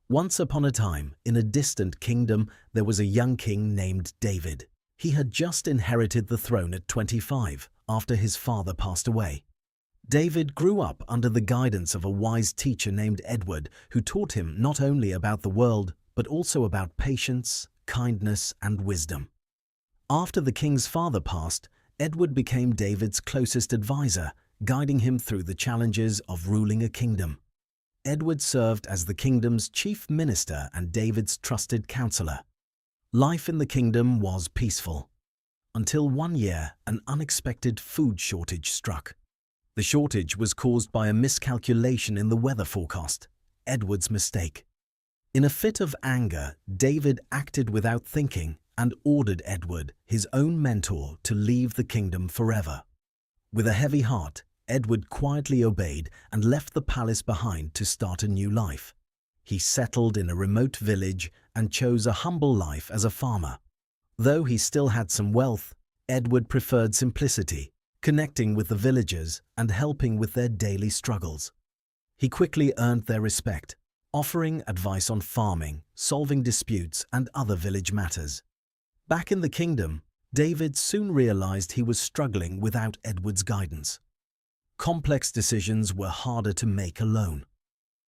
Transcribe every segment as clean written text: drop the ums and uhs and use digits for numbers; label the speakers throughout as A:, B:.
A: Once upon a time, in a distant kingdom, there was a young king named David. He had just inherited the throne at 25, after his father passed away. David grew up under the guidance of a wise teacher named Edward, who taught him not only about the world, but also about patience, kindness, and wisdom. After the king's father passed, Edward became David's closest advisor, guiding him through the challenges of ruling a kingdom. Edward served as the kingdom's chief minister and David's trusted counselor. Life in the kingdom was peaceful, until one year an unexpected food shortage struck. The shortage was caused by a miscalculation in the weather forecast, Edward's mistake. In a fit of anger, David acted without thinking and ordered Edward, his own mentor, to leave the kingdom forever. With a heavy heart, Edward quietly obeyed and left the palace behind to start a new life. He settled in a remote village and chose a humble life as a farmer. Though he still had some wealth, Edward preferred simplicity, connecting with the villagers and helping with their daily struggles. He quickly earned their respect, offering advice on farming, solving disputes, and other village matters. Back in the kingdom, David soon realized he was struggling without Edward's guidance. Complex decisions were harder to make alone.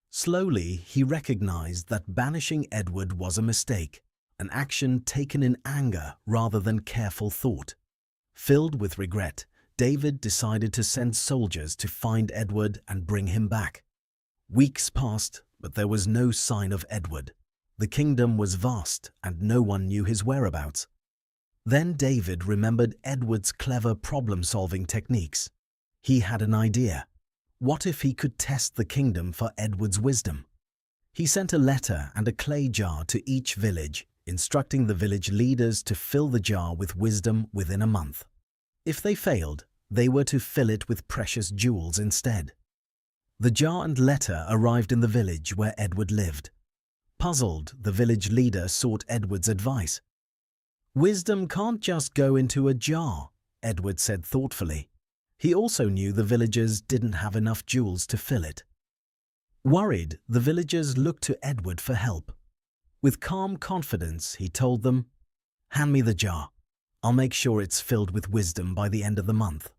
A: Slowly, he recognized that banishing Edward was a mistake, an action taken in anger rather than careful thought. Filled with regret, David decided to send soldiers to find Edward and bring him back. Weeks passed, but there was no sign of Edward. The kingdom was vast and no one knew his whereabouts. Then David remembered Edward's clever problem-solving techniques. He had an idea. What if he could test the kingdom for Edward's wisdom? He sent a letter and a clay jar to each village, instructing the village leaders to fill the jar with wisdom within a month. If they failed, they were to fill it with precious jewels instead. The jar and letter arrived in the village where Edward lived. Puzzled, the village leader sought Edward's advice. "Wisdom can't just go into a jar," Edward said thoughtfully. He also knew the villagers didn't have enough jewels to fill it. Worried, the villagers looked to Edward for help. With calm confidence, he told them, "Hand me the jar. I'll make sure it's filled with wisdom by the end of the month."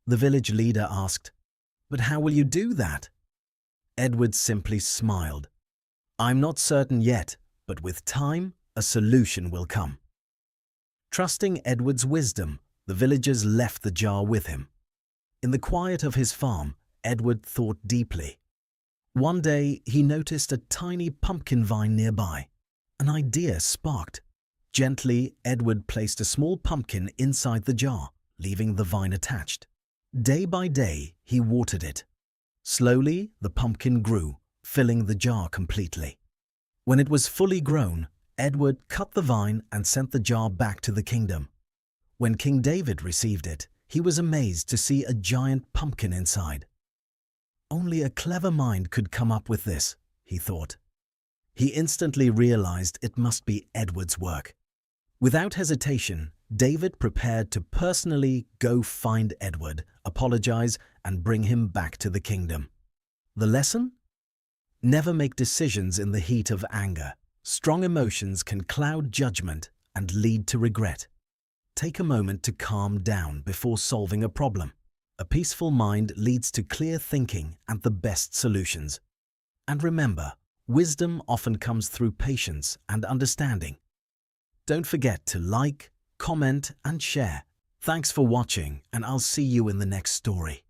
A: The village leader asked, "But how will you do that?" Edward simply smiled. "I'm not certain yet, but with time, a solution will come." Trusting Edward's wisdom, the villagers left the jar with him. In the quiet of his farm, Edward thought deeply. One day, he noticed a tiny pumpkin vine nearby. An idea sparked. Gently, Edward placed a small pumpkin inside the jar, leaving the vine attached. Day by day, he watered it. Slowly, the pumpkin grew, filling the jar completely. When it was fully grown, Edward cut the vine and sent the jar back to the kingdom. When King David received it, he was amazed to see a giant pumpkin inside. Only a clever mind could come up with this, he thought. He instantly realized it must be Edward's work. Without hesitation, David prepared to personally go find Edward, apologize, and bring him back to the kingdom. The lesson? Never make decisions in the heat of anger. Strong emotions can cloud judgment and lead to regret. Take a moment to calm down before solving a problem. A peaceful mind leads to clear thinking and the best solutions. And remember, wisdom often comes through patience and understanding. Don't forget to like, comment, and share. Thanks for watching, and I'll see you in the next story.